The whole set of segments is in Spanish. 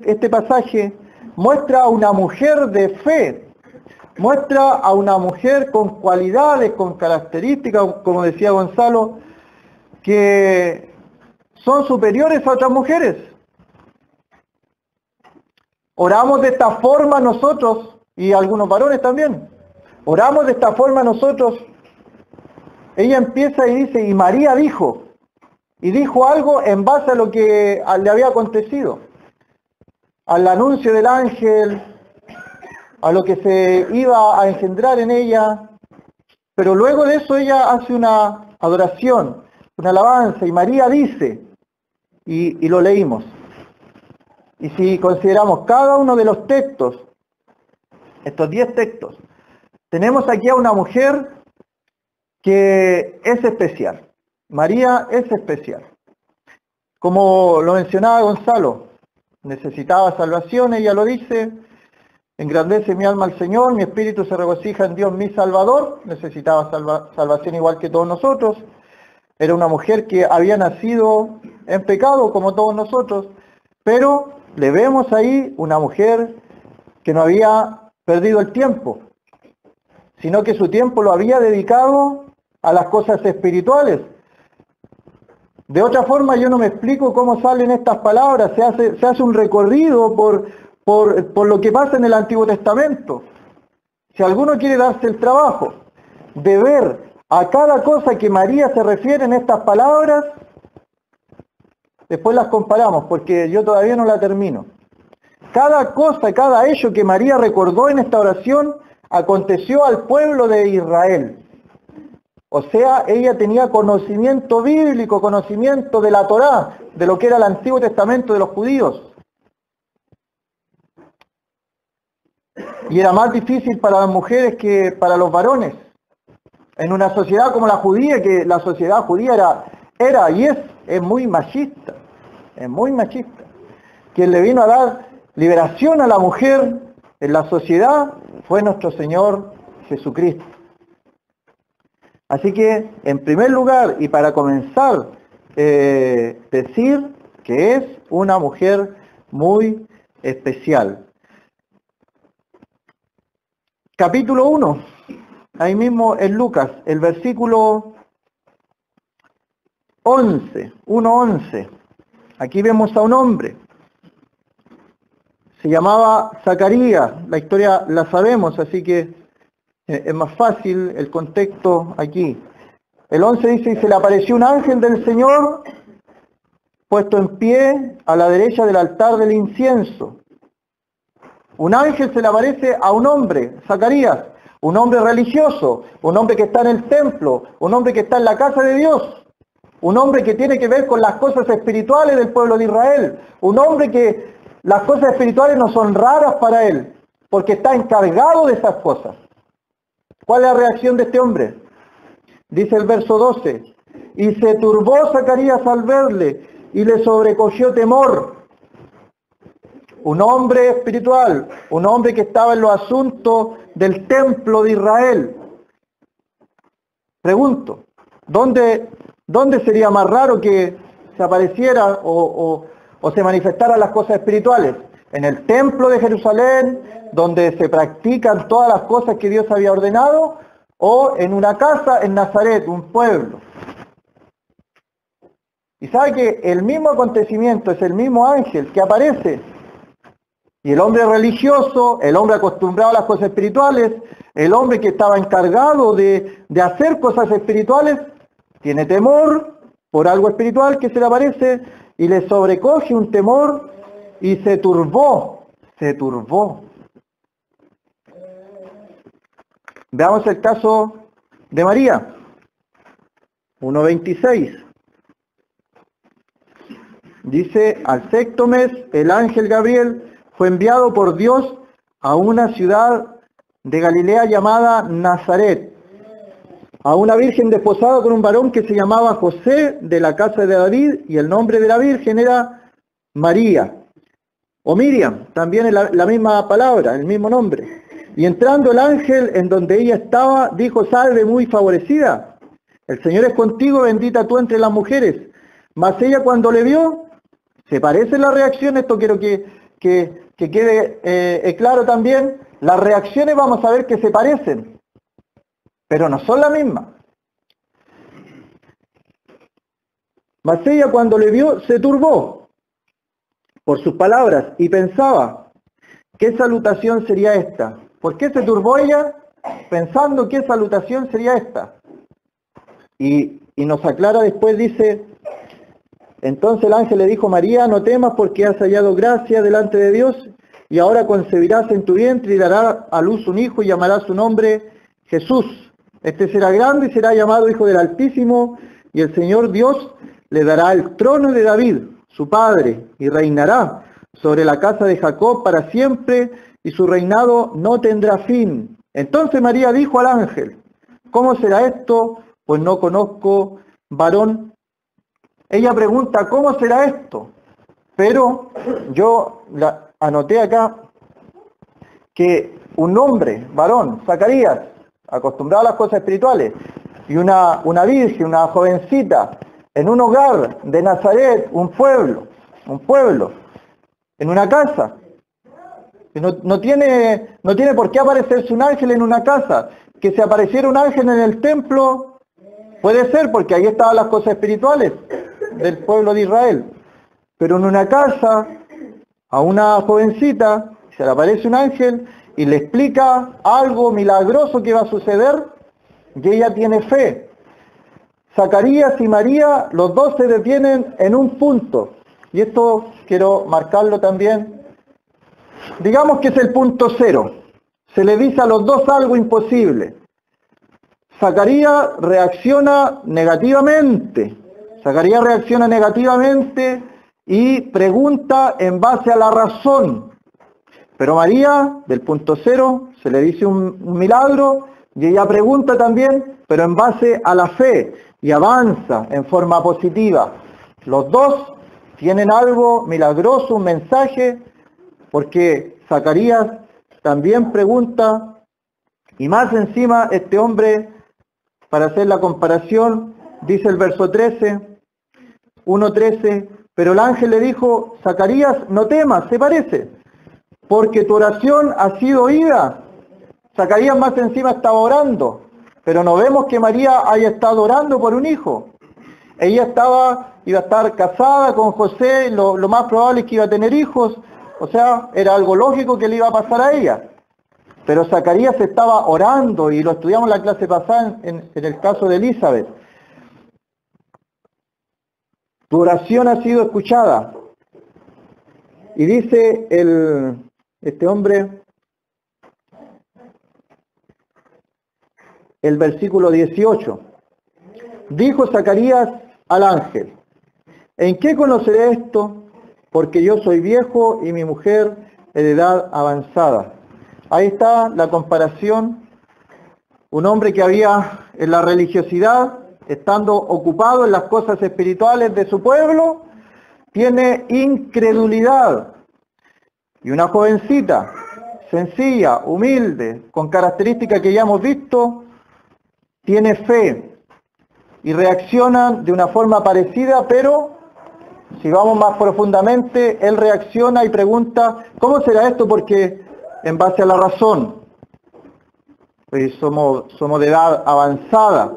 este pasaje muestra a una mujer de fe, muestra a una mujer con cualidades, con características, como decía Gonzalo, que son superiores a otras mujeres. Oramos de esta forma nosotros, y algunos varones también, oramos de esta forma nosotros. Ella empieza y dice, y María dijo, y dijo algo en base a lo que le había acontecido, al anuncio del ángel, a lo que se iba a engendrar en ella, pero luego de eso ella hace una adoración, una alabanza, y María dice, y lo leímos. Y si consideramos cada uno de los textos, estos 10 textos, tenemos aquí a una mujer que es especial. María es especial. Como lo mencionaba Gonzalo, necesitaba salvación, ella lo dice, engrandece mi alma al Señor, mi espíritu se regocija en Dios mi Salvador, necesitaba salvación igual que todos nosotros. Era una mujer que había nacido en pecado como todos nosotros, pero le vemos ahí una mujer que no había perdido el tiempo, sino que su tiempo lo había dedicado a las cosas espirituales. De otra forma yo no me explico cómo salen estas palabras, se hace un recorrido por lo que pasa en el Antiguo Testamento. Si alguno quiere darse el trabajo de ver a cada cosa que María se refiere en estas palabras, después las comparamos, porque yo todavía no la termino. Cada cosa, cada hecho que María recordó en esta oración, aconteció al pueblo de Israel. O sea, ella tenía conocimiento bíblico, conocimiento de la Torá, de lo que era el Antiguo Testamento de los judíos. Y era más difícil para las mujeres que para los varones. En una sociedad como la judía, que la sociedad judía era y es muy machista. Es muy machista. Quien le vino a dar liberación a la mujer en la sociedad fue nuestro Señor Jesucristo. Así que, en primer lugar, y para comenzar, decir que es una mujer muy especial. Capítulo 1, ahí mismo en Lucas, el versículo 11, 1:11. Aquí vemos a un hombre. Se llamaba Zacarías, la historia la sabemos, así que es más fácil el contexto aquí. El 11 dice, y se le apareció un ángel del Señor puesto en pie a la derecha del altar del incienso. Un ángel se le aparece a un hombre, Zacarías, un hombre religioso, un hombre que está en el templo, un hombre que está en la casa de Dios, un hombre que tiene que ver con las cosas espirituales del pueblo de Israel, un hombre que las cosas espirituales no son raras para él, porque está encargado de esas cosas. ¿Cuál es la reacción de este hombre? Dice el verso 12, y se turbó Zacarías al verle, y le sobrecogió temor. Un hombre espiritual, un hombre que estaba en los asuntos del templo de Israel. Pregunto, ¿dónde sería más raro que se apareciera o se manifestaran las cosas espirituales? ¿En el templo de Jerusalén, donde se practican todas las cosas que Dios había ordenado? ¿O en una casa en Nazaret, un pueblo? Y sabe que el mismo acontecimiento es el mismo ángel que aparece. Y el hombre religioso, el hombre acostumbrado a las cosas espirituales, el hombre que estaba encargado de hacer cosas espirituales, tiene temor por algo espiritual que se le aparece y le sobrecoge un temor y se turbó. Veamos el caso de María, 1:26. Dice, al sexto mes, el ángel Gabriel fue enviado por Dios a una ciudad de Galilea llamada Nazaret, a una virgen desposada con un varón que se llamaba José, de la casa de David, y el nombre de la virgen era María, o Miriam, también es la misma palabra, el mismo nombre. Y entrando el ángel en donde ella estaba, dijo, salve muy favorecida, el Señor es contigo, bendita tú entre las mujeres. Mas ella cuando le vio, ¿se parece la reacción? Esto quiero que que quede claro también, las reacciones vamos a ver que se parecen, pero no son las mismas. Mas ella cuando le vio se turbó por sus palabras y pensaba, ¿qué salutación sería esta? ¿Por qué se turbó ella? Pensando qué salutación sería esta. Y nos aclara después, dice, entonces el ángel le dijo, María, no temas porque has hallado gracia delante de Dios, y ahora concebirás en tu vientre y darás a luz un hijo y llamarás su nombre Jesús. Este será grande y será llamado Hijo del Altísimo, y el Señor Dios le dará el trono de David, su padre, y reinará sobre la casa de Jacob para siempre, y su reinado no tendrá fin. Entonces María dijo al ángel, ¿cómo será esto? Pues no conozco varón. Ella pregunta, ¿cómo será esto? Pero yo anoté acá que un hombre, varón, Zacarías, acostumbrado a las cosas espirituales, y una virgen, una jovencita, en un hogar de Nazaret, un pueblo, en una casa. No tiene por qué aparecerse un ángel en una casa. Que se apareciera un ángel en el templo, puede ser, porque ahí estaban las cosas espirituales del pueblo de Israel. Pero en una casa, a una jovencita, se le aparece un ángel y le explica algo milagroso que va a suceder, y ella tiene fe. Zacarías y María, los dos se detienen en un punto, y esto quiero marcarlo también. Digamos que es el punto cero. Se le dice a los dos algo imposible. Zacarías reacciona negativamente. Y pregunta en base a la razón. Pero María, del punto cero, se le dice un milagro, y ella pregunta también, pero en base a la fe, y avanza en forma positiva. Los dos tienen algo milagroso, un mensaje, porque Zacarías también pregunta, y más encima este hombre, para hacer la comparación, dice el verso 13, 1:13, pero el ángel le dijo, Zacarías, no temas, se parece, porque tu oración ha sido oída. Zacarías más encima estaba orando, pero no vemos que María haya estado orando por un hijo. Ella iba a estar casada con José, lo más probable es que iba a tener hijos, o sea, era algo lógico que le iba a pasar a ella. Pero Zacarías estaba orando, y lo estudiamos en la clase pasada en el caso de Elizabeth. Tu oración ha sido escuchada. Y dice este hombre, el versículo 18, dijo Zacarías al ángel, ¿en qué conoceré esto? Porque yo soy viejo y mi mujer es de edad avanzada. Ahí está la comparación. Un hombre que había en la religiosidad, estando ocupado en las cosas espirituales de su pueblo, tiene incredulidad. Y una jovencita, sencilla, humilde, con características que ya hemos visto, tiene fe. Y reaccionan de una forma parecida, pero si vamos más profundamente, él reacciona y pregunta, ¿cómo será esto? Porque en base a la razón, pues somos de edad avanzada,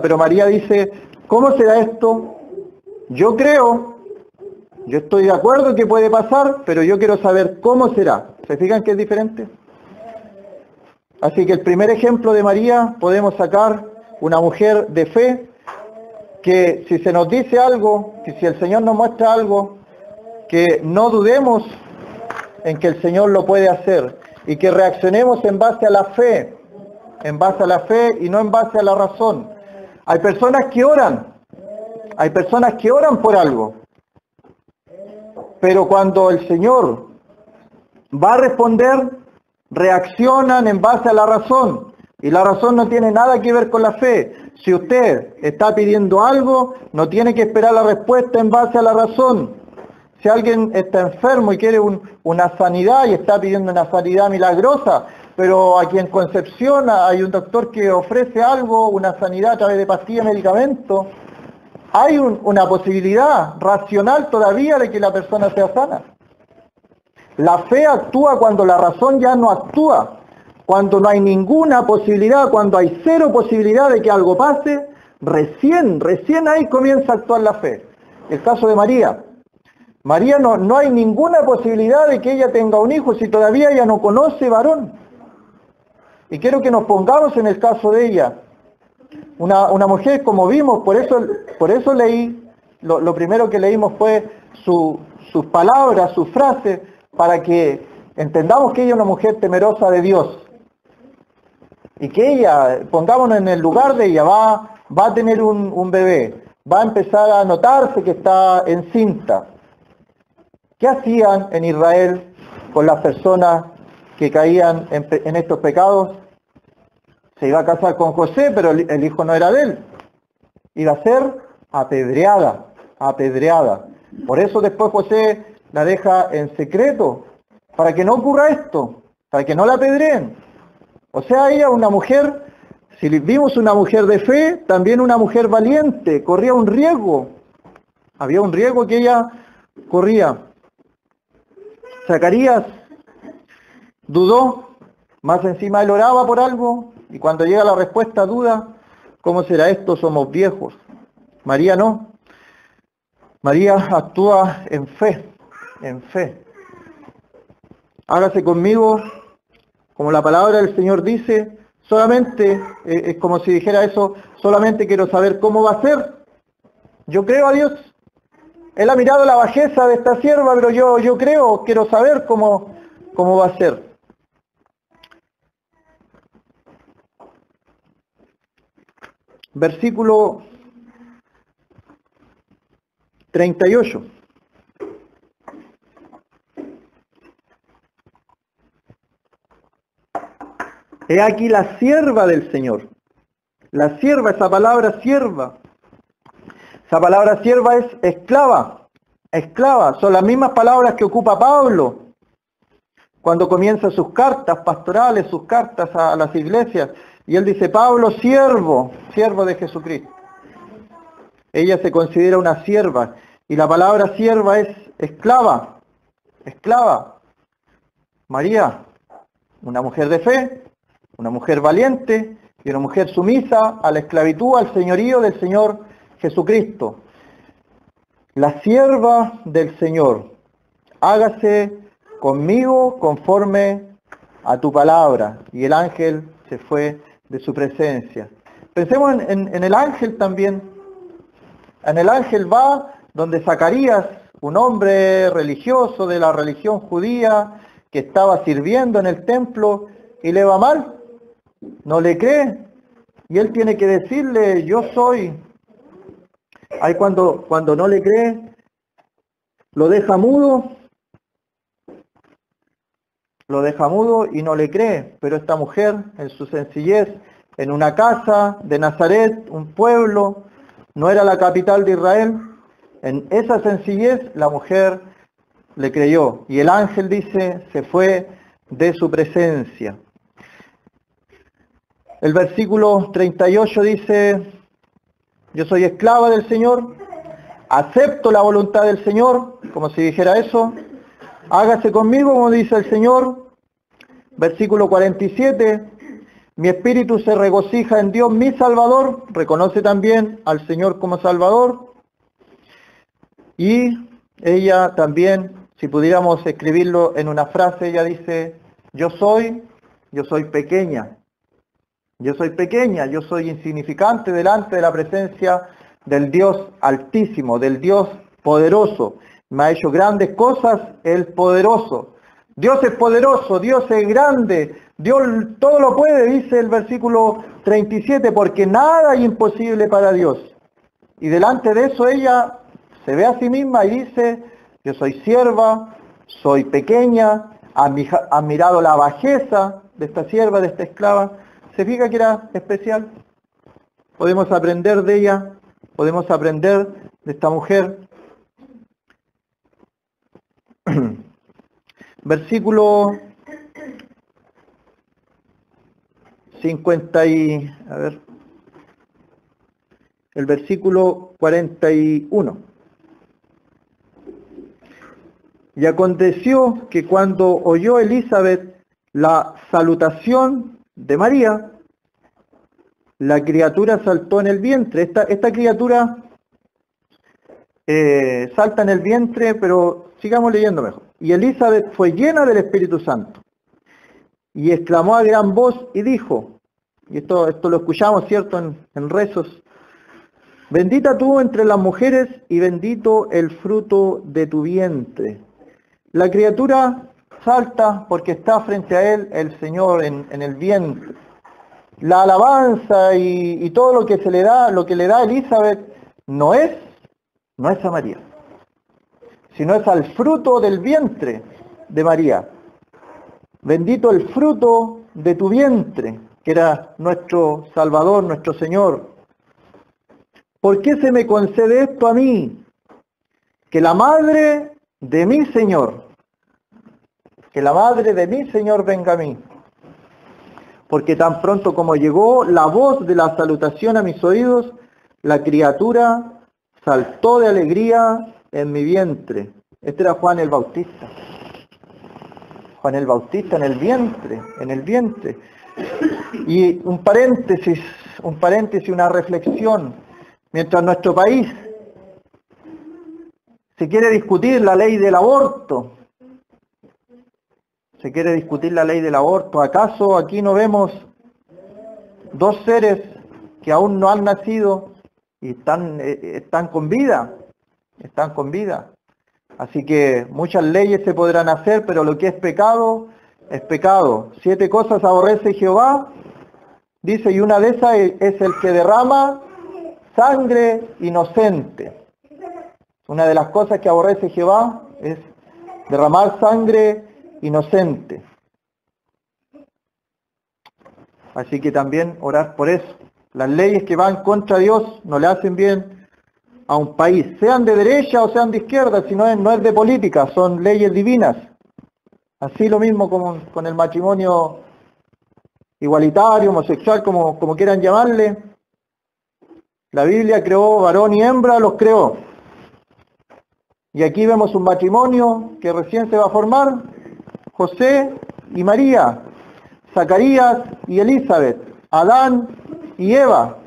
pero María dice, ¿cómo será esto? Yo creo, yo estoy de acuerdo que puede pasar, pero yo quiero saber cómo será. ¿Se fijan que es diferente? Así que el primer ejemplo de María podemos sacar una mujer de fe, que si se nos dice algo, que si el Señor nos muestra algo, que no dudemos en que el Señor lo puede hacer, y que reaccionemos en base a la fe, y no en base a la razón. Hay personas que oran por algo, pero cuando el Señor va a responder, reaccionan en base a la razón, y la razón no tiene nada que ver con la fe. Si usted está pidiendo algo, no tiene que esperar la respuesta en base a la razón. Si alguien está enfermo y quiere una sanidad y está pidiendo una sanidad milagrosa, pero aquí en Concepción hay un doctor que ofrece algo, una sanidad a través de pastillas y medicamentos, hay una posibilidad racional todavía de que la persona sea sana. La fe actúa cuando la razón ya no actúa, cuando no hay ninguna posibilidad, cuando hay cero posibilidad de que algo pase, recién ahí comienza a actuar la fe. El caso de María. María no hay ninguna posibilidad de que ella tenga un hijo si todavía ella no conoce varón. Y quiero que nos pongamos en el caso de ella. Una mujer, como vimos, por eso leí, lo primero que leímos fue sus palabras, sus frases, para que entendamos que ella es una mujer temerosa de Dios. Y que ella, pongámonos en el lugar de ella, va a tener un bebé, va a empezar a notarse que está encinta. ¿Qué hacían en Israel con las personas que caían en estos pecados? Se iba a casar con José, pero el hijo no era de él. Iba a ser apedreada. Por eso después José la deja en secreto, para que no ocurra esto, para que no la apedreen. O sea, ella una mujer, si vimos una mujer de fe, también una mujer valiente, corría un riesgo. Había un riesgo que ella corría. Zacarías dudó, más encima él oraba por algo, y cuando llega la respuesta duda, ¿cómo será esto? Somos viejos. María no. María actúa en fe. Hágase conmigo, como la palabra del Señor dice, solamente, es como si dijera eso, solamente quiero saber cómo va a ser. Yo creo a Dios. Él ha mirado la bajeza de esta sierva, pero yo quiero saber cómo va a ser. Versículo 38. He aquí la sierva del Señor. La sierva, esa palabra sierva. Esa palabra sierva es esclava. Esclava. Son las mismas palabras que ocupa Pablo cuando comienza sus cartas pastorales, sus cartas a las iglesias. Y él dice, Pablo, siervo de Jesucristo. Ella se considera una sierva. Y la palabra sierva es esclava. Esclava. María, una mujer de fe, una mujer valiente y una mujer sumisa a la esclavitud, al señorío del Señor Jesucristo. La sierva del Señor, hágase conmigo conforme a tu palabra. Y el ángel se fue de su presencia. Pensemos en el ángel también. En el ángel va donde Zacarías, un hombre religioso de la religión judía, que estaba sirviendo en el templo, y le va mal. No le cree. Y él tiene que decirle, yo soy. Ahí cuando no le cree, lo deja mudo y no le cree. Pero esta mujer, en su sencillez, en una casa de Nazaret, un pueblo, no era la capital de Israel, en esa sencillez la mujer le creyó. Y el ángel dice, se fue de su presencia. El versículo 38 dice, yo soy esclava del Señor, acepto la voluntad del Señor, como si dijera eso, hágase conmigo como dice el Señor. Versículo 47, mi espíritu se regocija en Dios mi Salvador, reconoce también al Señor como Salvador. Y ella también, si pudiéramos escribirlo en una frase, ella dice, yo soy pequeña. Yo soy insignificante delante de la presencia del Dios Altísimo, del Dios poderoso. Me ha hecho grandes cosas el poderoso. Dios es poderoso, Dios es grande, Dios todo lo puede, dice el versículo 37, porque nada es imposible para Dios. Y delante de eso ella se ve a sí misma y dice, yo soy sierva, soy pequeña, ha mirado la bajeza de esta sierva, de esta esclava. ¿Se fija que era especial? Podemos aprender de ella, podemos aprender de esta mujer. Versículo 50 y... a ver. el versículo 41. Y aconteció que cuando oyó Elizabeth la salutación de María, la criatura saltó en el vientre. Esta criatura salta en el vientre, pero sigamos leyendo mejor. Y Elizabeth fue llena del Espíritu Santo y exclamó a gran voz y dijo, y esto lo escuchamos, ¿cierto?, en rezos: bendita tú entre las mujeres y bendito el fruto de tu vientre. La criatura salta porque está frente a él el Señor en el vientre. La alabanza y todo lo que le da a Elizabeth no es a María, sino es al fruto del vientre de María. Bendito el fruto de tu vientre, que era nuestro Salvador, nuestro Señor. ¿Por qué se me concede esto a mí? Que la madre de mi Señor, venga a mí. Porque tan pronto como llegó la voz de la salutación a mis oídos, la criatura saltó de alegría en mi vientre. Este era Juan el Bautista. Juan el Bautista en el vientre. Y un paréntesis, una reflexión. Mientras en nuestro país se quiere discutir la ley del aborto, ¿acaso aquí no vemos dos seres que aún no han nacido y están con vida? Así que muchas leyes se podrán hacer, pero lo que es pecado, es pecado. 7 cosas aborrece Jehová, dice, y una de esas es el que derrama sangre inocente. Una de las cosas que aborrece Jehová es derramar sangre inocente. Así que también orar por eso. Las leyes que van contra Dios no le hacen bien a un país, sean de derecha o sean de izquierda, si no es de política, son leyes divinas. Así lo mismo con el matrimonio igualitario, homosexual, como quieran llamarle. La Biblia creó varón y hembra, los creó. Y aquí vemos un matrimonio que recién se va a formar, José y María, Zacarías y Elizabeth, Adán y Eva.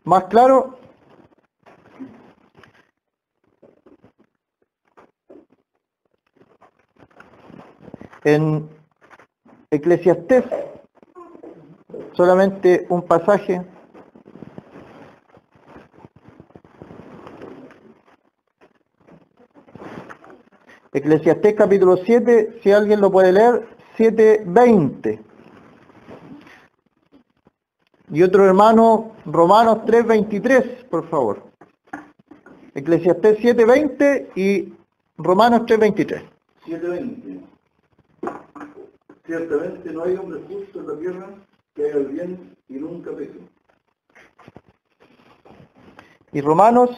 ¿Más claro? En Eclesiastés, solamente un pasaje. Eclesiastés capítulo 7, si alguien lo puede leer, 7:20. Y otro hermano, Romanos 3:23, por favor. Eclesiastés 7:20 y Romanos 3:23. 7:20. Ciertamente no hay hombre justo en la tierra que haga el bien y nunca peque. Y Romanos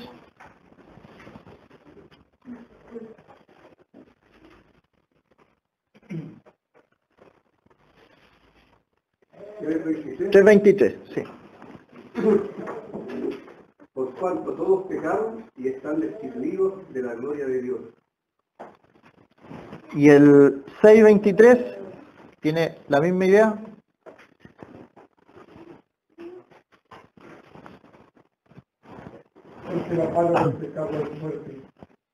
3:23, sí. Por cuanto todos pecaron y están destituidos de la gloria de Dios. Y el 6:23 tiene la misma idea. Porque la paga del pecado es muerte,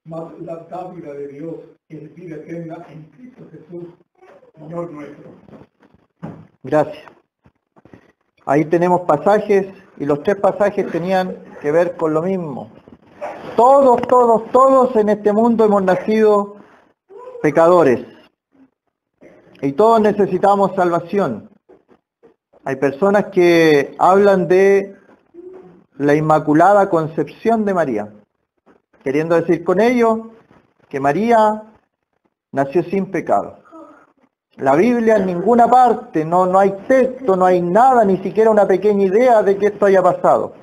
mas la dádiva de Dios es vida eterna en Cristo Jesús, Señor nuestro. Gracias. Ahí tenemos pasajes, y los 3 pasajes tenían que ver con lo mismo. Todos en este mundo hemos nacido pecadores. Y todos necesitamos salvación. Hay personas que hablan de la Inmaculada Concepción de María, queriendo decir con ello que María nació sin pecado. La Biblia en ninguna parte, no hay texto, no hay nada, ni siquiera una pequeña idea de que esto haya pasado.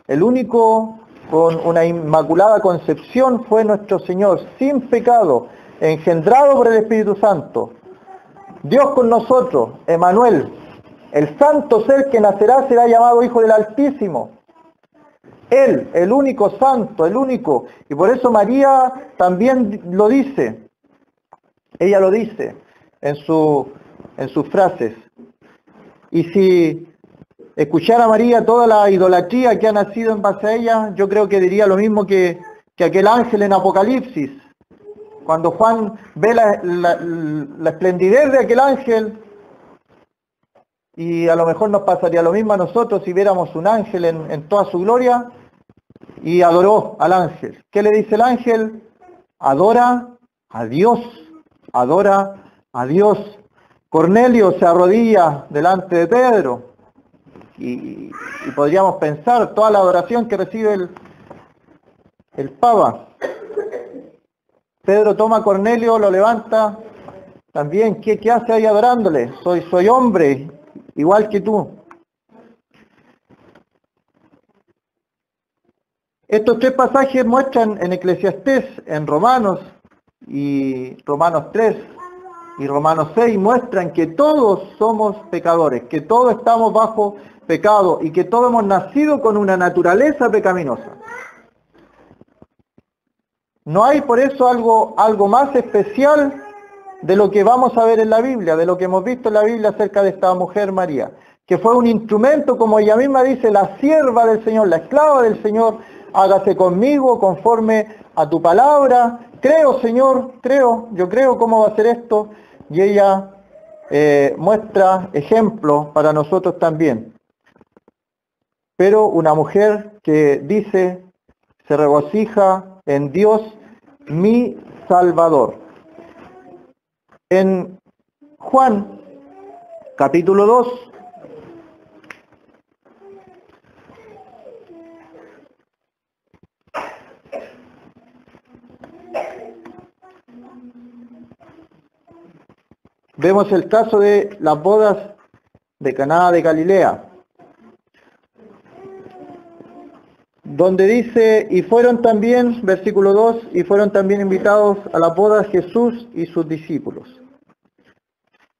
El único con una Inmaculada Concepción fue nuestro Señor, sin pecado, engendrado por el Espíritu Santo. Dios con nosotros, Emmanuel, El santo ser que nacerá será llamado Hijo del Altísimo. Él, el único santo, el único. Y por eso María también lo dice. Ella lo dice en sus frases. Y si escuchara a María toda la idolatría que ha nacido en base a ella, yo creo que diría lo mismo que aquel ángel en Apocalipsis. Cuando Juan ve la esplendidez de aquel ángel, y a lo mejor nos pasaría lo mismo a nosotros si viéramos un ángel en toda su gloria, y adoró al ángel. ¿Qué le dice el ángel? Adora a Dios, adora a Dios. Cornelio se arrodilla delante de Pedro, y podríamos pensar toda la adoración que recibe el Papa. Pedro toma a Cornelio, lo levanta, también, ¿qué hace ahí adorándole? Soy hombre, igual que tú. Estos tres pasajes muestran en Eclesiastés, en Romanos, y Romanos 3 y Romanos 6, muestran que todos somos pecadores, que todos estamos bajo pecado y que todos hemos nacido con una naturaleza pecaminosa. No hay por eso algo más especial de lo que vamos a ver en la Biblia, de lo que hemos visto en la Biblia acerca de esta mujer María, que fue un instrumento, como ella misma dice, la sierva del Señor, la esclava del Señor. Hágase conmigo conforme a tu palabra. Creo, Señor, yo creo cómo va a ser esto. Y ella muestra ejemplo para nosotros también. Pero una mujer que dice, se regocija en Dios, mi Salvador. En Juan, capítulo 2, vemos el caso de las bodas de Caná de Galilea, donde dice, y fueron también, versículo 2, y fueron también invitados a las bodas Jesús y sus discípulos.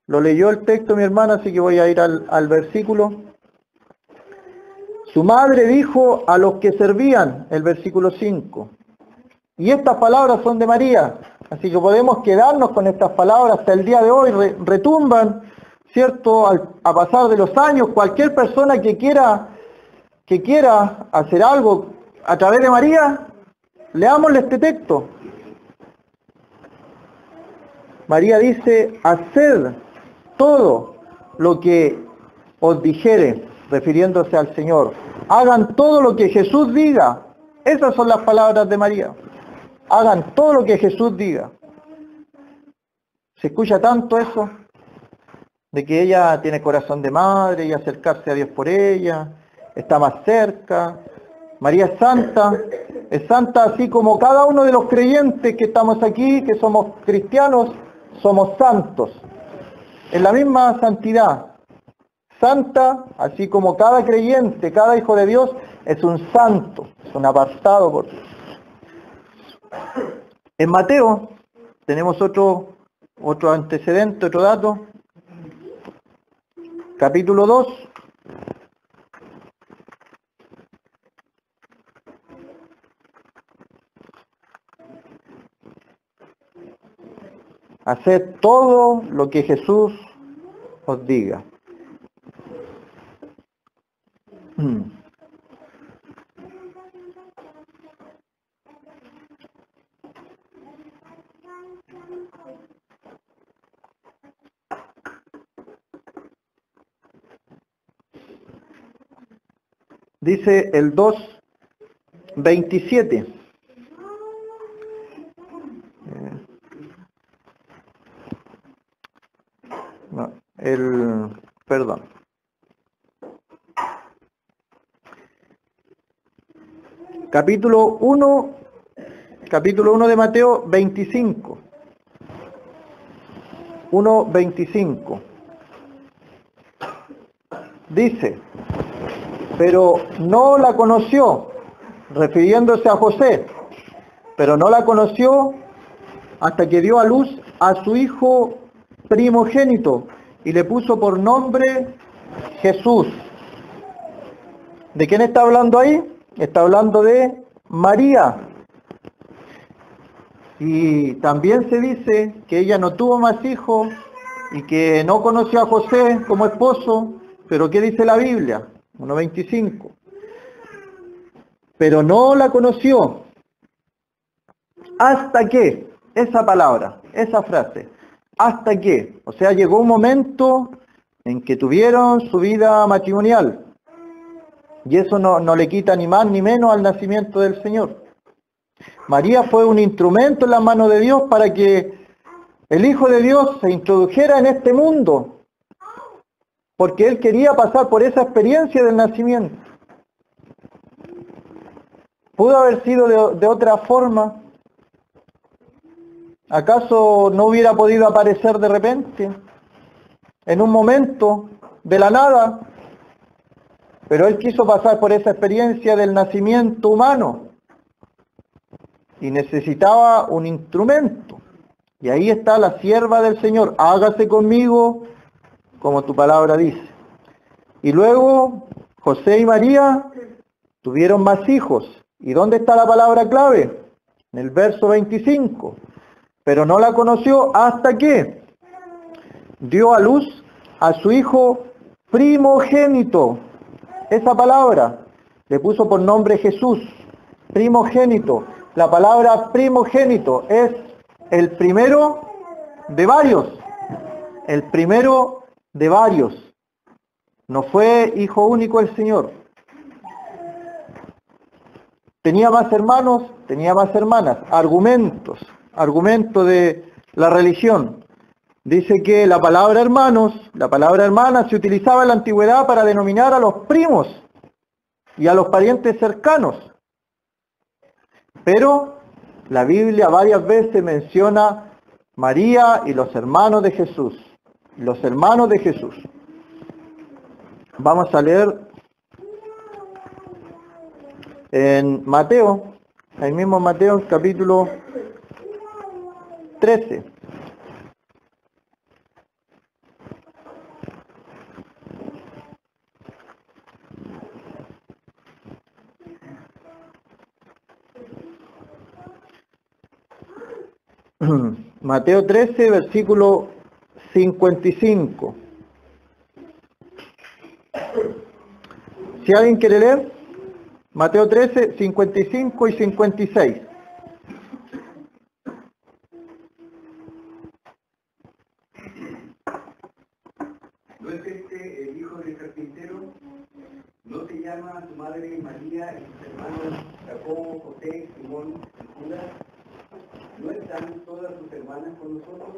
Lo leyó el texto mi hermana, así que voy a ir al versículo. Su madre dijo a los que servían, el versículo 5, y estas palabras son de María, así que podemos quedarnos con estas palabras hasta el día de hoy, retumban, ¿cierto? A pasar de los años, cualquier persona que quiera hacer algo a través de María, leámosle este texto. María dice, haced todo lo que os dijere, refiriéndose al Señor. Hagan todo lo que Jesús diga. Esas son las palabras de María. Hagan todo lo que Jesús diga. ¿Se escucha tanto eso? De que ella tiene corazón de madre y acercarse a Dios por ella, está más cerca. María es santa así como cada uno de los creyentes que estamos aquí, que somos cristianos, somos santos. En la misma santidad. Santa, así como cada creyente, cada hijo de Dios, es un santo, es un apartado por Dios. En Mateo tenemos otro antecedente, otro dato. Capítulo 2. Haced todo lo que Jesús os diga. Dice el 2:27. Perdón. Capítulo 1 de Mateo 25. 1:25. Dice, pero no la conoció, refiriéndose a José, pero no la conoció hasta que dio a luz a su hijo primogénito y le puso por nombre Jesús. ¿De quién está hablando ahí? Está hablando de María. Y también se dice que ella no tuvo más hijos y que no conoció a José como esposo, pero ¿qué dice la Biblia? 1:25. Pero no la conoció hasta que, esa palabra, esa frase, hasta que, o sea, llegó un momento en que tuvieron su vida matrimonial. Y eso no le quita ni más ni menos al nacimiento del Señor. María fue un instrumento en las manos de Dios para que el Hijo de Dios se introdujera en este mundo, porque Él quería pasar por esa experiencia del nacimiento. ¿Pudo haber sido de otra forma? ¿Acaso no hubiera podido aparecer de repente, en un momento, de la nada? Pero Él quiso pasar por esa experiencia del nacimiento humano y necesitaba un instrumento. Y ahí está la sierva del Señor, hágase conmigo como tu palabra dice. Y luego José y María tuvieron más hijos. ¿Y dónde está la palabra clave? En el verso 25. Pero no la conoció hasta que dio a luz a su hijo primogénito. Esa palabra le puso por nombre Jesús, primogénito. La palabra primogénito es el primero de varios. El primero de varios. No fue hijo único el Señor. Tenía más hermanos, tenía más hermanas. Argumento de la religión. Dice que la palabra hermanos, la palabra hermana se utilizaba en la antigüedad para denominar a los primos y a los parientes cercanos. Pero la Biblia varias veces menciona María y los hermanos de Jesús. Los hermanos de Jesús. Vamos a leer en Mateo, ahí mismo Mateo capítulo 13. Mateo 13, versículo 55. Si alguien quiere leer, Mateo 13, 55 y 56. ¿No es este el hijo del carpintero? ¿No se llama su madre María y sus hermanos Jacobo, José, Simón y Judas? ¿No están todas sus hermanas con nosotros?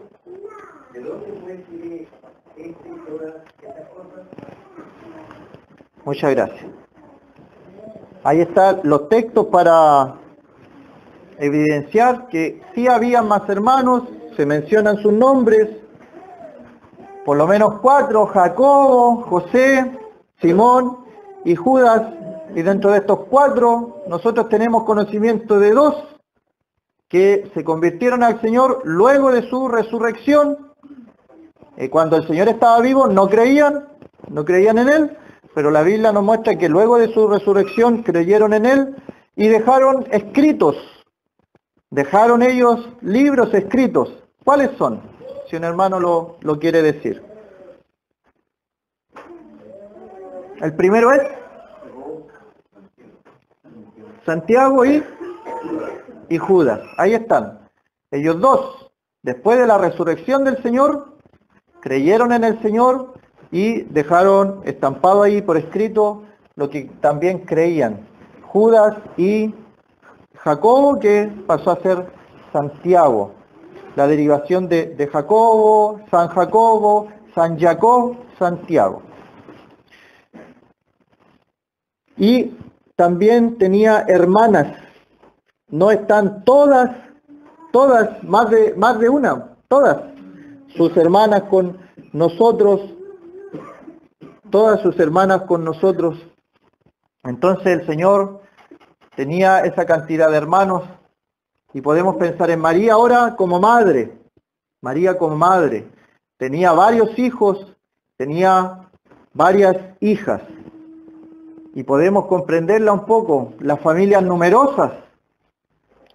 ¿De dónde pues tiene este y todas estas cosas? Muchas gracias. Ahí están los textos para evidenciar que sí había más hermanos, se mencionan sus nombres, por lo menos 4, Jacobo, José, Simón y Judas, y dentro de estos 4 nosotros tenemos conocimiento de 2 que se convirtieron al Señor luego de su resurrección. Cuando el Señor estaba vivo no creían en Él, pero la Biblia nos muestra que luego de su resurrección creyeron en Él y dejaron escritos, dejaron ellos libros escritos. ¿Cuáles son? Si un hermano lo quiere decir. El primero es Santiago y Judas. Ahí están. Ellos 2, después de la resurrección del Señor, creyeron en el Señor y dejaron estampado ahí por escrito lo que también creían. Judas y Jacobo, que pasó a ser Santiago. La derivación de Jacobo, San Jacob, Santiago. Y también tenía hermanas. No están todas, más de una, todas sus hermanas con nosotros, todas sus hermanas con nosotros. Entonces el Señor tenía esa cantidad de hermanos y podemos pensar en María ahora como madre. María como madre. Tenía varios hijos, tenía varias hijas. Y podemos comprenderla un poco, las familias numerosas.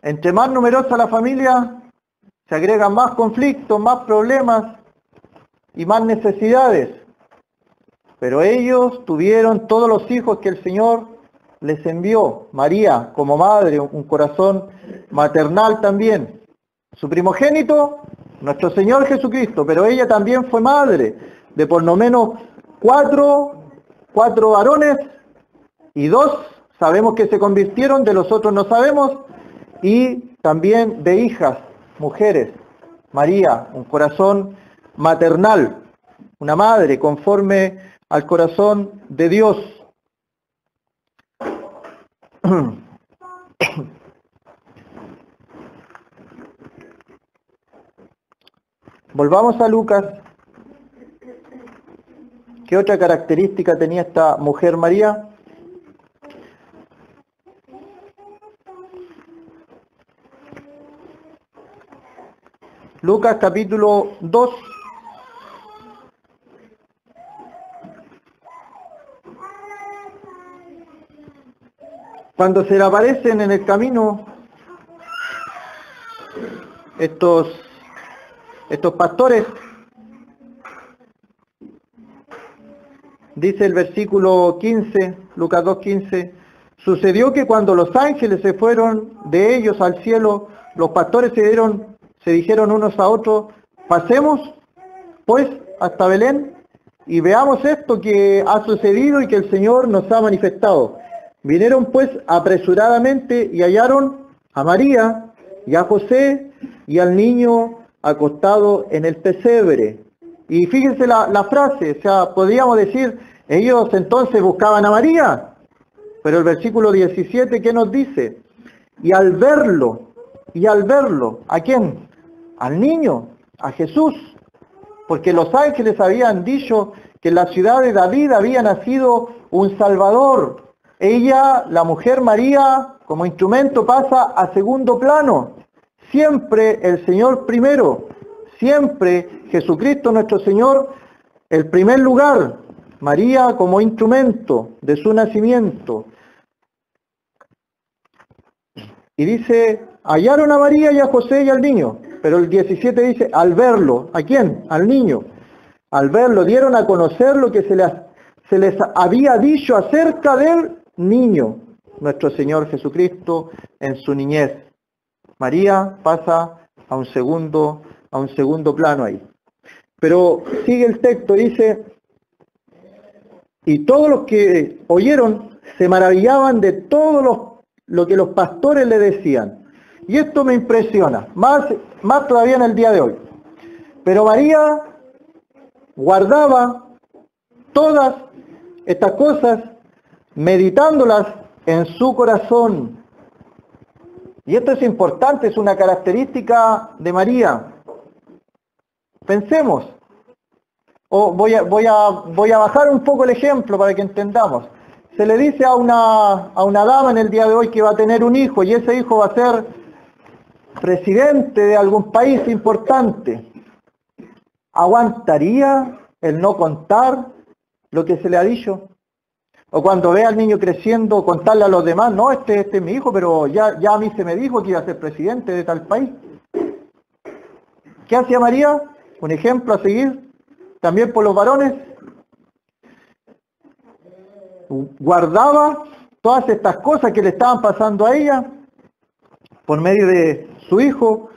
Entre más numerosa la familia, se agregan más conflictos, más problemas y más necesidades. Pero ellos tuvieron todos los hijos que el Señor les envió. María, como madre, un corazón maternal también. Su primogénito, nuestro Señor Jesucristo, pero ella también fue madre de por lo menos cuatro varones y 2 sabemos que se convirtieron, de los otros no sabemos, y también de hijas, mujeres. María, un corazón maternal, una madre conforme al corazón de Dios. Volvamos a Lucas. ¿Qué otra característica tenía esta mujer María? Lucas capítulo 2. Cuando se le aparecen en el camino estos pastores, dice el versículo 15, Lucas 2:15, sucedió que cuando los ángeles se fueron de ellos al cielo, los pastores se dijeron unos a otros, pasemos pues hasta Belén y veamos esto que ha sucedido y que el Señor nos ha manifestado. Vinieron pues apresuradamente y hallaron a María y a José y al niño acostado en el pesebre. Y fíjense la frase, o sea, podríamos decir, ellos entonces buscaban a María, pero el versículo 17, ¿qué nos dice? Y al verlo, ¿a quién? Al niño, a Jesús, porque los ángeles habían dicho que en la ciudad de David había nacido un Salvador. Ella, la mujer María, como instrumento pasa a segundo plano. Siempre el Señor primero, siempre Jesucristo nuestro Señor, el primer lugar. María como instrumento de su nacimiento. Y dice, hallaron a María y a José y al niño. Pero el 17 dice, al verlo, ¿a quién? Al niño. Al verlo, dieron a conocer lo que se les había dicho acerca del niño, nuestro Señor Jesucristo, en su niñez. María pasa a un segundo plano ahí. Pero sigue el texto, dice, y todos los que oyeron se maravillaban de todo lo que los pastores le decían. Y esto me impresiona, más todavía en el día de hoy. Pero María guardaba todas estas cosas, meditándolas en su corazón. Y esto es importante, es una característica de María. Pensemos, voy a bajar un poco el ejemplo para que entendamos. Se le dice a una dama en el día de hoy que va a tener un hijo y ese hijo va a ser presidente de algún país importante. ¿Aguantaría el no contar lo que se le ha dicho? O cuando ve al niño creciendo, contarle a los demás, no, este es mi hijo, pero ya a mí se me dijo que iba a ser presidente de tal país. ¿Qué hacía María? Un ejemplo a seguir, también por los varones. Guardaba todas estas cosas que le estaban pasando a ella, por medio de su hijo,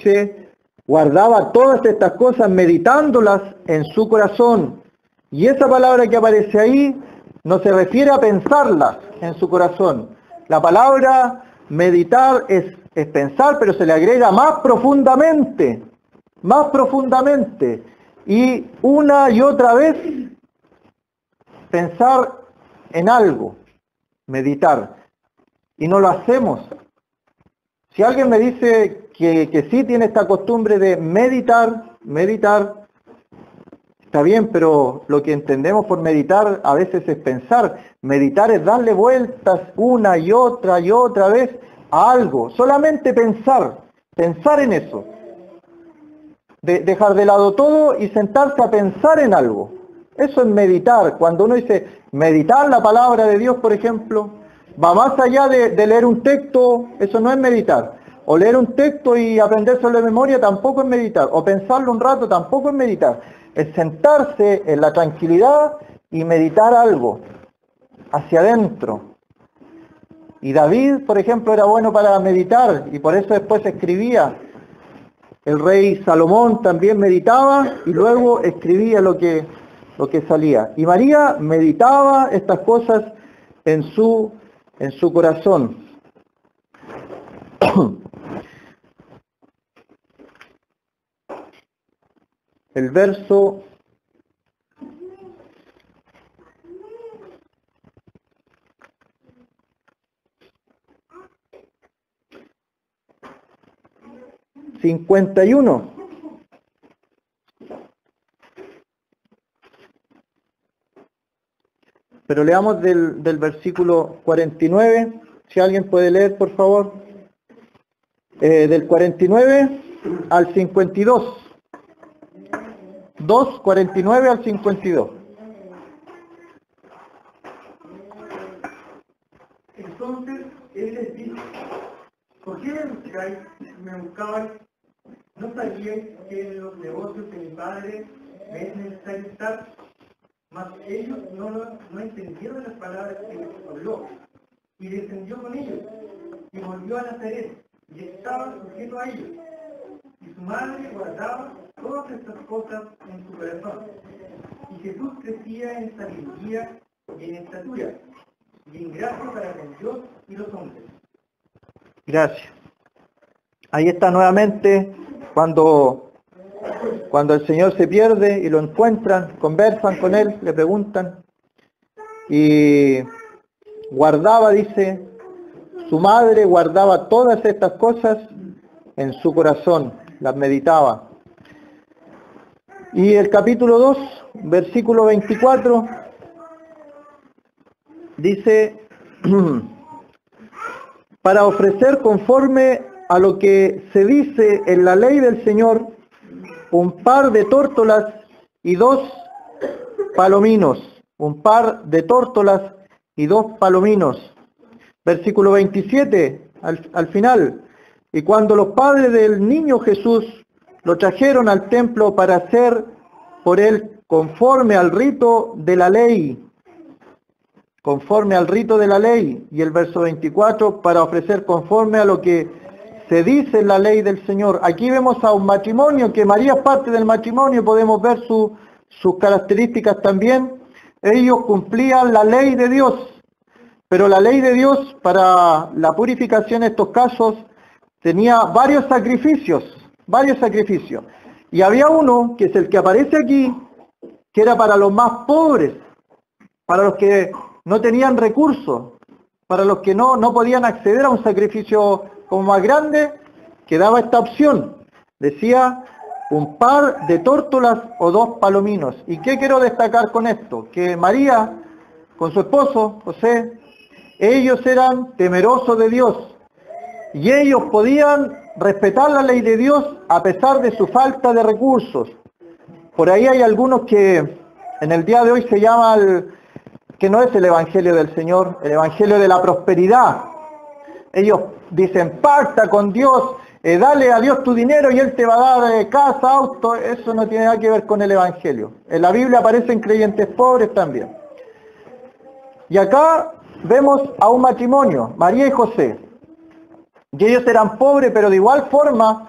se guardaba todas estas cosas meditándolas en su corazón. Y esa palabra que aparece ahí no se refiere a pensarlas en su corazón. La palabra meditar es pensar, pero se le agrega más profundamente. Y una y otra vez pensar en algo, meditar. Y no lo hacemos. Si alguien me dice que sí tiene esta costumbre de meditar, está bien, pero lo que entendemos por meditar a veces es pensar. Meditar es darle vueltas una y otra vez a algo. Solamente pensar en eso. Dejar de lado todo y sentarse a pensar en algo. Eso es meditar. Cuando uno dice meditar la palabra de Dios, por ejemplo, va más allá de leer un texto, eso no es meditar. O leer un texto y aprendérselo de memoria tampoco es meditar. O pensarlo un rato tampoco es meditar. Es sentarse en la tranquilidad y meditar algo hacia adentro. Y David, por ejemplo, era bueno para meditar y por eso después escribía. El rey Salomón también meditaba y luego escribía lo que salía. Y María meditaba estas cosas en su corazón. El verso 51. Pero leamos del versículo 49, si alguien puede leer, por favor. Del 49 al 52. 49 al 52. Entonces él les dijo: ¿por qué me buscabais? ¿No sabíais que en los negocios de mi padre me es necesario estar? Mas ellos no entendieron las palabras que les habló, y descendió con ellos, y volvió a Nazaret, y estaba sujeto a ellos. Y su madre guardaba todas estas cosas en su corazón. Y Jesús crecía en sabiduría y en estatura, y en gracia para con Dios y los hombres. Gracias. Ahí está nuevamente cuando el Señor se pierde y lo encuentran, conversan con Él, le preguntan. Y guardaba, dice, su madre guardaba todas estas cosas en su corazón, las meditaba. Y el capítulo 2, versículo 24, dice, para ofrecer conforme a lo que se dice en la ley del Señor, un par de tórtolas y 2 palominos. Un par de tórtolas y 2 palominos. Versículo 27, al final. Y cuando los padres del niño Jesús lo trajeron al templo para hacer por él conforme al rito de la ley, conforme al rito de la ley, y el verso 24, para ofrecer conforme a lo que se dice en la ley del Señor. Aquí vemos a un matrimonio, que María es parte del matrimonio, podemos ver sus características también. Ellos cumplían la ley de Dios, pero la ley de Dios para la purificación en estos casos tenía varios sacrificios. Y había uno, que es el que aparece aquí, que era para los más pobres, para los que no tenían recursos, para los que no podían acceder a un sacrificio como más grande, que daba esta opción. Decía un par de tórtolas o 2 palominos. ¿Y qué quiero destacar con esto? Que María, con su esposo, José, ellos eran temerosos de Dios. Y ellos podían respetar la ley de Dios a pesar de su falta de recursos. Por ahí hay algunos que en el día de hoy se llama que no es el Evangelio del Señor, el Evangelio de la prosperidad. Ellos dicen, pacta con Dios, dale a Dios tu dinero y Él te va a dar casa, auto. Eso no tiene nada que ver con el Evangelio. En la Biblia aparecen creyentes pobres también. Y acá vemos a un matrimonio, María y José. Y ellos eran pobres, pero de igual forma,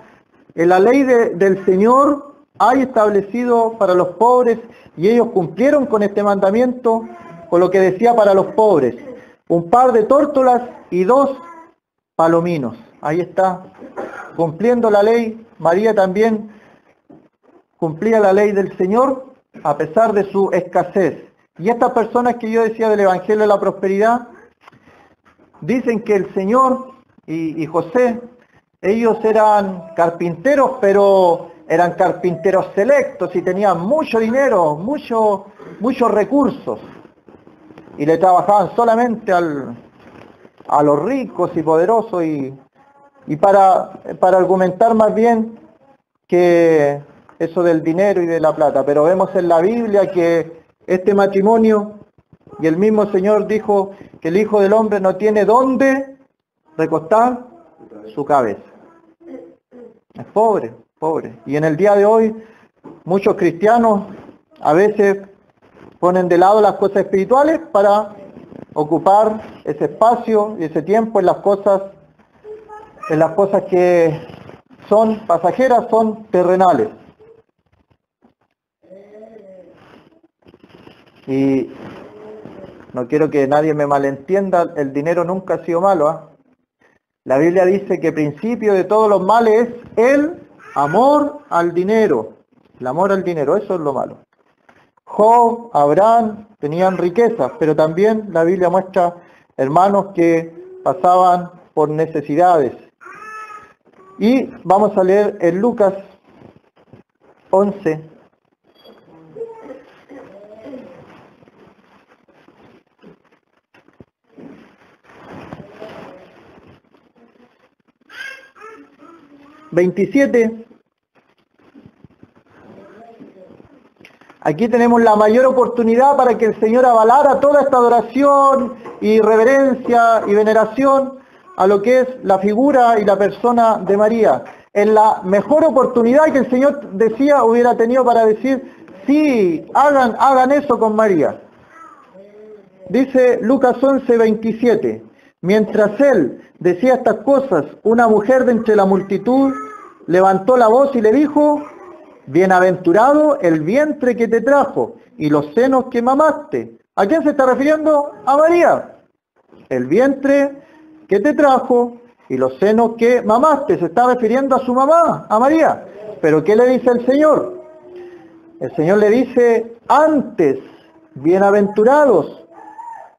en la ley del Señor hay establecido para los pobres, y ellos cumplieron con este mandamiento, con lo que decía para los pobres. Un par de tórtolas y 2 palominos. Ahí está, cumpliendo la ley. María también cumplía la ley del Señor a pesar de su escasez. Y estas personas que yo decía del Evangelio de la Prosperidad, dicen que el Señor y José, ellos eran carpinteros, pero eran carpinteros selectos y tenían mucho dinero, muchos recursos. Y le trabajaban solamente a los ricos y poderosos, y para argumentar más bien que eso del dinero y de la plata. Pero vemos en la Biblia que este matrimonio, y el mismo Señor dijo que el Hijo del Hombre no tiene dónde recostar su cabeza. Es pobre, pobre. Y en el día de hoy, muchos cristianos a veces ponen de lado las cosas espirituales para ocupar ese espacio y ese tiempo en las cosas que son pasajeras, son terrenales. Y no quiero que nadie me malentienda, el dinero nunca ha sido malo, ¿eh? La Biblia dice que el principio de todos los males es el amor al dinero. El amor al dinero, eso es lo malo. Job, Abraham tenían riquezas, pero también la Biblia muestra hermanos que pasaban por necesidades. Y vamos a leer en Lucas 11. ...27... Aquí tenemos la mayor oportunidad para que el Señor avalara toda esta adoración y reverencia y veneración a lo que es la figura y la persona de María. Es la mejor oportunidad que el Señor decía hubiera tenido para decir, sí, hagan eso con María. Dice Lucas 11, 27. Mientras él decía estas cosas, una mujer de entre la multitud levantó la voz y le dijo, bienaventurado el vientre que te trajo y los senos que mamaste. ¿A quién se está refiriendo? A María. El vientre que te trajo y los senos que mamaste. Se está refiriendo a su mamá, a María. ¿Pero qué le dice el Señor? El Señor le dice, antes, bienaventurados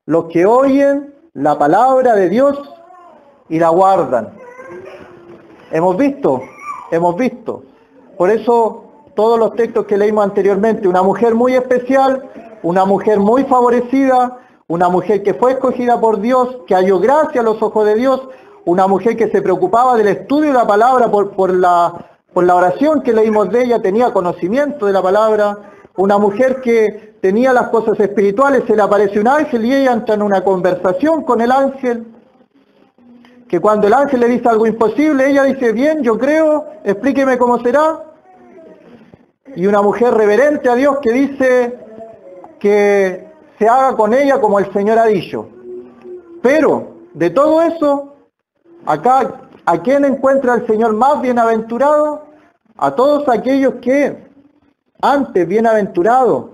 los que oyen la palabra de Dios y la guardan. Hemos visto. Por eso, todos los textos que leímos anteriormente, una mujer muy especial, una mujer muy favorecida, una mujer que fue escogida por Dios, que halló gracia a los ojos de Dios, una mujer que se preocupaba del estudio de la palabra por la oración que leímos de ella, tenía conocimiento de la palabra, una mujer que tenía las cosas espirituales, se le aparece un ángel y ella entra en una conversación con el ángel, que cuando el ángel le dice algo imposible, ella dice, bien, yo creo, explíqueme cómo será. Y una mujer reverente a Dios que dice que se haga con ella como el Señor ha dicho. Pero, de todo eso, acá, ¿a quién encuentra el Señor más bienaventurado? A todos aquellos que, antes bienaventurados,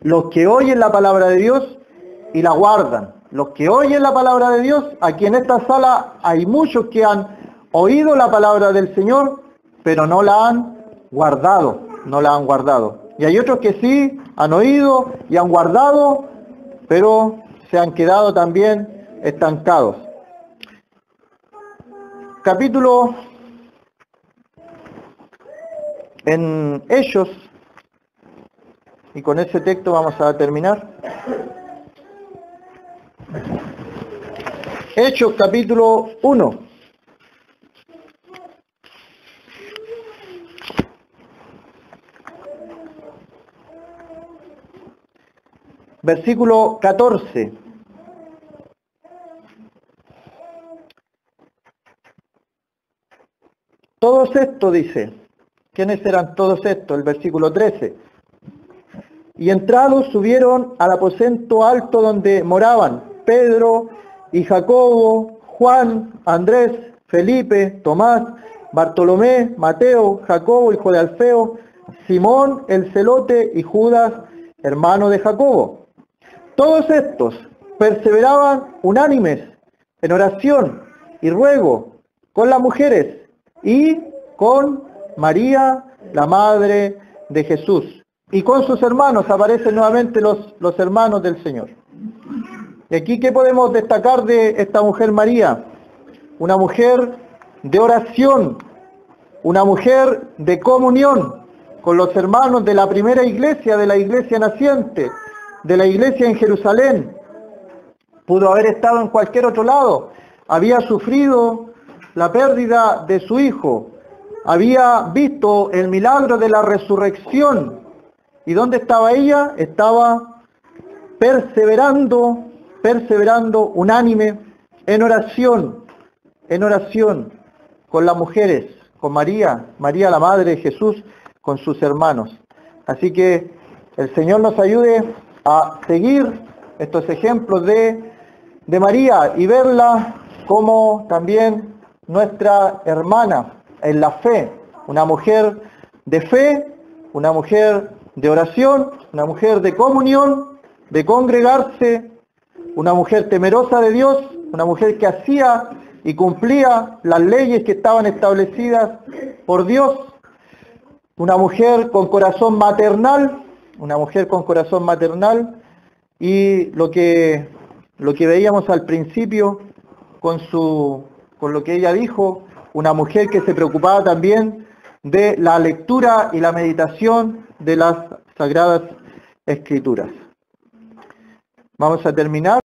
los que oyen la palabra de Dios y la guardan. Los que oyen la palabra de Dios, aquí en esta sala hay muchos que han oído la palabra del Señor, pero no la han guardado. Y hay otros que sí han oído y han guardado, pero se han quedado también estancados. Capítulo en Hechos, y con ese texto vamos a terminar. Hechos capítulo 1. Versículo 14. Todos estos, dice. ¿Quiénes eran todos estos? El versículo 13. Y entrados subieron al aposento alto donde moraban Pedro y Jacobo, Juan, Andrés, Felipe, Tomás, Bartolomé, Mateo, Jacobo, hijo de Alfeo, Simón el celote y Judas, hermano de Jacobo. Todos estos perseveraban unánimes en oración y ruego con las mujeres y con María, la madre de Jesús. Y con sus hermanos aparecen nuevamente los hermanos del Señor. Y aquí, ¿qué podemos destacar de esta mujer María? Una mujer de oración, una mujer de comunión con los hermanos de la primera iglesia, de la iglesia naciente, de la iglesia en Jerusalén. Pudo haber estado en cualquier otro lado. Había sufrido la pérdida de su hijo. Había visto el milagro de la resurrección. ¿Y dónde estaba ella? Estaba perseverando, unánime, en oración con las mujeres, con María la madre de Jesús, con sus hermanos. Así que el Señor nos ayude a seguir estos ejemplos de María y verla como también nuestra hermana en la fe, una mujer de fe, una mujer de oración, una mujer de comunión, de congregarse, una mujer temerosa de Dios, una mujer que hacía y cumplía las leyes que estaban establecidas por Dios, una mujer con corazón maternal, y lo que veíamos al principio con lo que ella dijo, una mujer que se preocupaba también de la lectura y la meditación de las Sagradas Escrituras. Vamos a terminar.